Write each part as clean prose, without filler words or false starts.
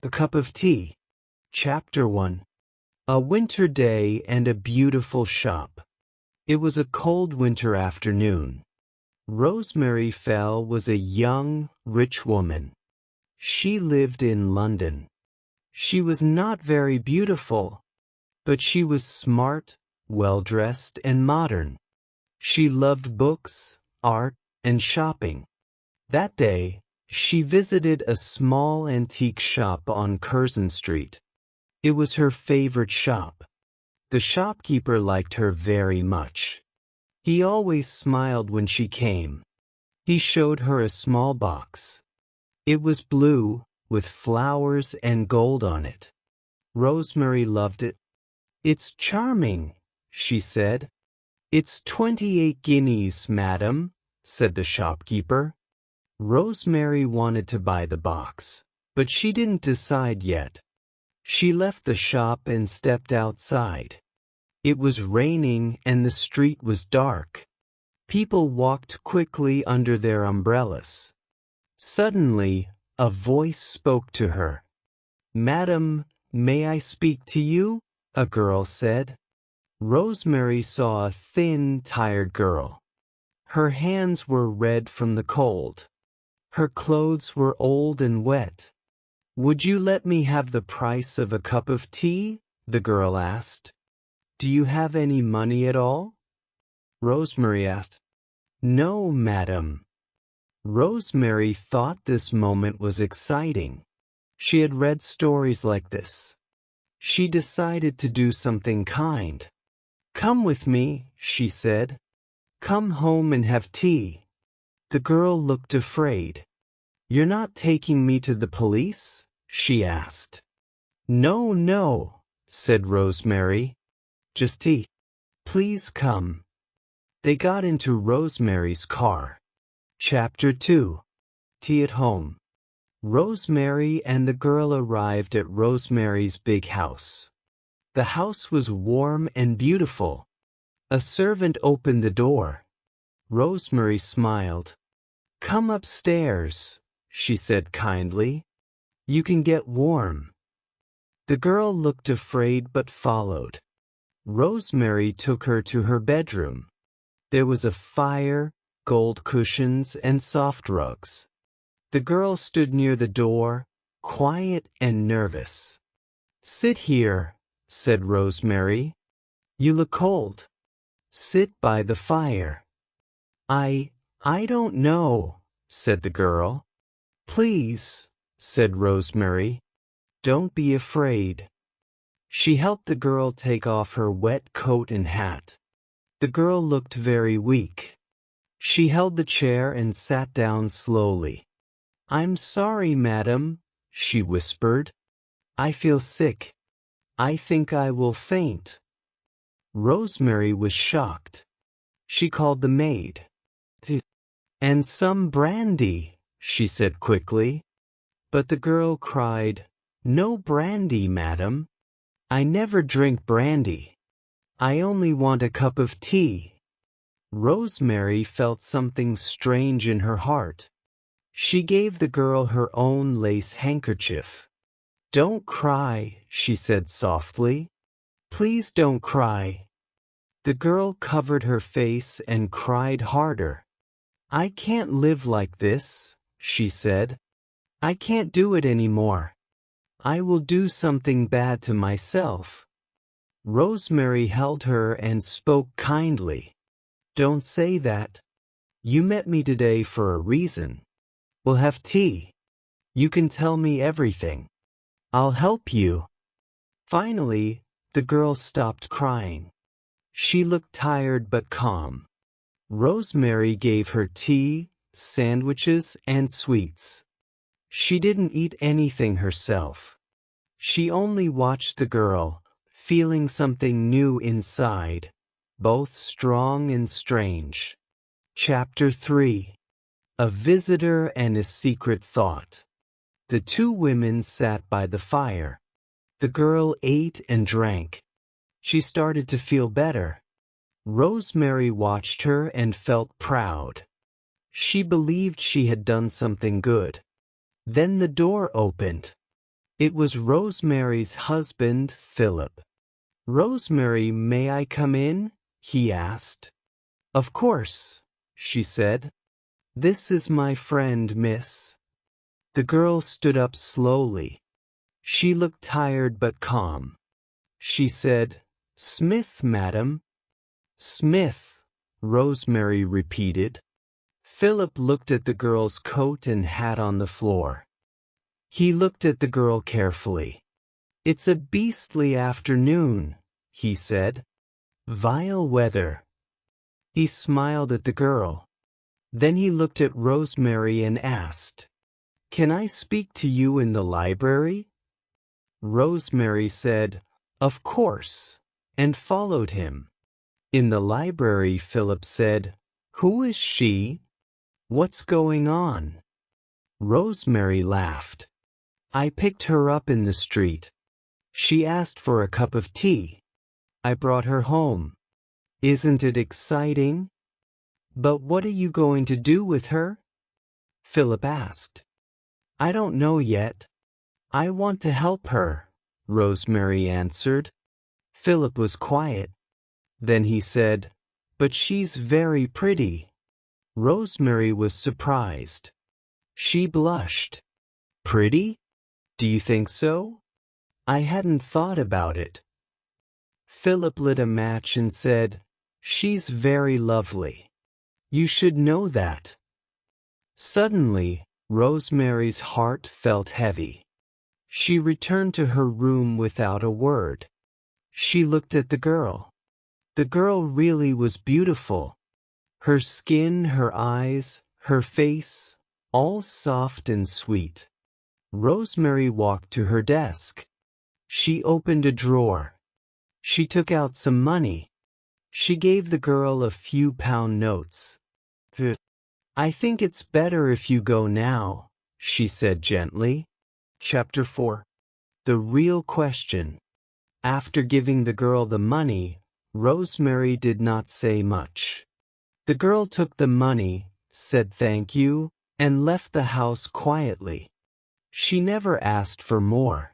The Cup of Tea. Chapter 1. A winter day and a beautiful shop. It was a cold winter afternoon. Rosemary Fell was a young, rich woman. She lived in London. She was not very beautiful, but she was smart, well-dressed, and modern. She loved books, art, and shopping. That day, she visited a small antique shop on Curzon Street. It was her favorite shop. The shopkeeper liked her very much. He always smiled when she came. He showed her a small box. It was blue, with flowers and gold on it. Rosemary loved it. "It's charming," she said. "It's 28 guineas, madam," said the shopkeeper. Rosemary wanted to buy the box, but she didn't decide yet. She left the shop and stepped outside. It was raining and the street was dark. People walked quickly under their umbrellas. Suddenly, a voice spoke to her. "Madam, may I speak to you?" a girl said. Rosemary saw a thin, tired girl. Her hands were red from the cold. Her clothes were old and wet. "Would you let me have the price of a cup of tea?" the girl asked. "Do you have any money at all?" Rosemary asked. "No, madam." Rosemary thought this moment was exciting. She had read stories like this. She decided to do something kind. "Come with me," she said. "Come home and have tea." The girl looked afraid. "You're not taking me to the police?" she asked. "No, no," said Rosemary. "Just tea. Please come." They got into Rosemary's car. Chapter 2. Tea at Home. Rosemary and the girl arrived at Rosemary's big house. The house was warm and beautiful. A servant opened the door. Rosemary smiled. "Come upstairs," she said kindly. "You can get warm." The girl looked afraid but followed. Rosemary took her to her bedroom. There was a fire, gold cushions, and soft rugs. The girl stood near the door, quiet and nervous. "Sit here," said Rosemary. "You look cold. Sit by the fire." I don't know," said the girl. "Please," said Rosemary. "Don't be afraid." She helped the girl take off her wet coat and hat. The girl looked very weak. She held the chair and sat down slowly. "I'm sorry, madam," she whispered. "I feel sick. I think I will faint." Rosemary was shocked. She called the maid. "And some brandy," she said quickly. But the girl cried, "No brandy, madam. I never drink brandy. I only want a cup of tea." Rosemary felt something strange in her heart. She gave the girl her own lace handkerchief. "Don't cry," she said softly. "Please don't cry." The girl covered her face and cried harder. "I can't live like this," she said. "I can't do it anymore. I will do something bad to myself." Rosemary held her and spoke kindly. "Don't say that. You met me today for a reason. We'll have tea. You can tell me everything. I'll help you." Finally, the girl stopped crying. She looked tired but calm. Rosemary gave her tea, sandwiches, and sweets. She didn't eat anything herself. She only watched the girl, feeling something new inside, both strong and strange. Chapter 3. A Visitor and a Secret Thought. The two women sat by the fire. The girl ate and drank. She started to feel better. Rosemary watched her and felt proud. She believed she had done something good. Then the door opened. It was Rosemary's husband, Philip. "Rosemary, may I come in?" he asked. "Of course," she said. "This is my friend, miss." The girl stood up slowly. She looked tired but calm. She said, "Smith, madam." "Smith," Rosemary repeated. Philip looked at the girl's coat and hat on the floor. He looked at the girl carefully. "It's a beastly afternoon," he said. "Vile weather." He smiled at the girl. Then he looked at Rosemary and asked, "Can I speak to you in the library?" Rosemary said, "Of course," and followed him. In the library, Philip said, "Who is she? What's going on?" Rosemary laughed. "I picked her up in the street. She asked for a cup of tea. I brought her home. Isn't it exciting?" "But what are you going to do with her?" Philip asked. "I don't know yet. I want to help her," Rosemary answered. Philip was quiet. Then he said, "But she's very pretty." Rosemary was surprised. She blushed. "Pretty? Do you think so? I hadn't thought about it." Philip lit a match and said, "She's very lovely. You should know that." Suddenly, Rosemary's heart felt heavy. She returned to her room without a word. She looked at the girl. The girl really was beautiful. Her skin, her eyes, her face, all soft and sweet. Rosemary walked to her desk. She opened a drawer. She took out some money. She gave the girl a few pound notes. "I think it's better if you go now," she said gently. Chapter 4. The Real Question. After giving the girl the money, Rosemary did not say much. The girl took the money, said thank you, and left the house quietly. She never asked for more.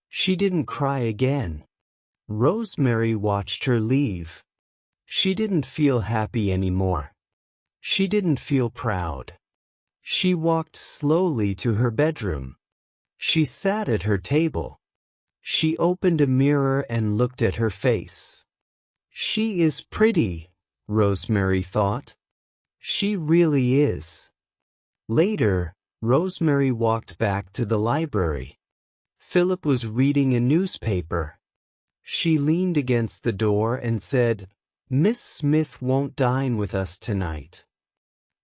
She didn't cry again. Rosemary watched her leave. She didn't feel happy anymore. She didn't feel proud. She walked slowly to her bedroom. She sat at her table. She opened a mirror and looked at her face. She is pretty, Rosemary thought. She really is. Later, Rosemary walked back to the library. Philip was reading a newspaper. She leaned against the door and said, "Miss Smith won't dine with us tonight."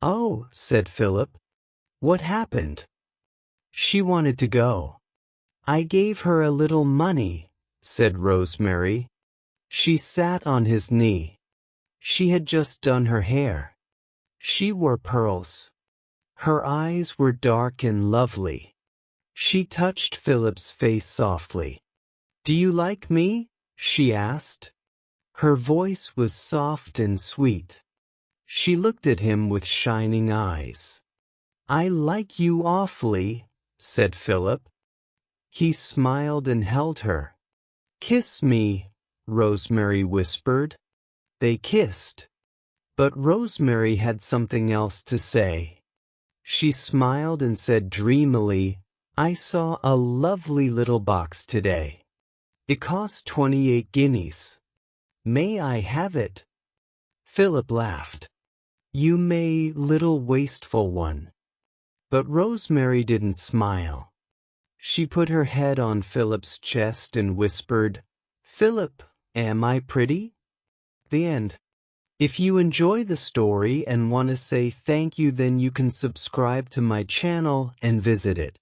"Oh," said Philip. "What happened?" "She wanted to go." "I gave her a little money," said Rosemary. She sat on his knee. She had just done her hair. She wore pearls. Her eyes were dark and lovely. She touched Philip's face softly. "Do you like me?" she asked. Her voice was soft and sweet. She looked at him with shining eyes. "I like you awfully," said Philip. He smiled and held her. "Kiss me," Rosemary whispered. They kissed. But Rosemary had something else to say. She smiled and said dreamily, "I saw a lovely little box today. It cost 28 guineas. May I have it?" Philip laughed. "You may, little wasteful one." But Rosemary didn't smile. She put her head on Philip's chest and whispered, "Philip, am I pretty?" The end. If you enjoy the story and want to say thank you, then you can subscribe to my channel and visit it.